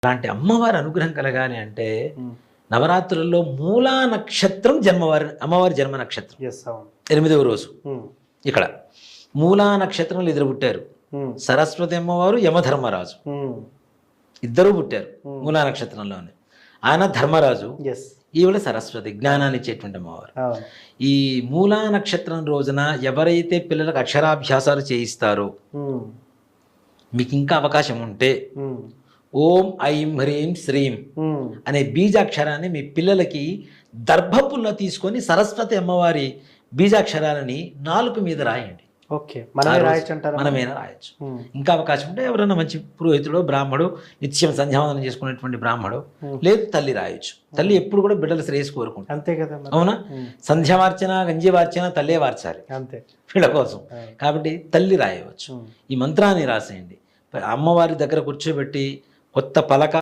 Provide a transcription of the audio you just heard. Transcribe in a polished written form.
అలాంటి అమ్మవారి అనుగ్రహం కలగాలి అంటే ఉమ్. నవరాత్రుల్లో మూలా నక్షత్రం అమ్మవారి జన్మ నక్షత్రం ఎస్, అవును. 8వ రోజు ఉమ్. ఇక్కడ మూలా నక్షత్రంలో ఇద్దరు పుట్టారు. ఉమ్. సరస్వతి అమ్మవారు, యమధర్మరాజు ఉమ్. ఇద్దరూ పుట్టారు మూలా నక్షత్రంలోనే. ఆయన ధర్మరాజు, ఎస్. ఈవిడ సరస్వతి, జ్ఞానాన్ని ఇచ్చేటువంటి అమ్మవారు. అవును. ఈ మూలా నక్షత్రం రోజున ఎవరైతే పిల్లలకు అక్షరాభ్యాసాలు చేయిస్తారో ఉమ్. మీకు ఇంకా అవకాశం ఉంటే ఉమ్. ఓం ఐం హ్రీం శ్రీం ఉమ్. అనే బీజాక్షరాన్ని మీ పిల్లలకి దర్భపుల్లో తీసుకొని సరస్వతి అమ్మవారి బీజాక్షరాలని నాలుక మీద రాయండి. ఓకే, మనమే రాయొచ్చు అంటారా? మనమేనా రాయొచ్చు. ఉమ్. ఇంకా అవకాశం ఉంటే ఎవరైనా మంచి పురోహితుడు, బ్రాహ్మడు, నిత్యం సంధ్యావందనం చేసుకునేటువంటి బ్రాహ్మడు, లేదు తల్లి రాయొచ్చు. తల్లి ఎప్పుడు కూడా బిడ్డల శ్రేయస్సు కోరుకుంటుంది. అంతే కదా మరి. అవునా? సంధ్యావార్చన, గంజీవార్చన తల్లే వార్చాలి అంతే వీళ్ళ కోసం. కాబట్టి తల్లి రాయవచ్చు. ఉమ్. ఈ మంత్రాన్ని రాసేయండి. అమ్మవారి దగ్గర కూర్చోబెట్టి కొత్త పలక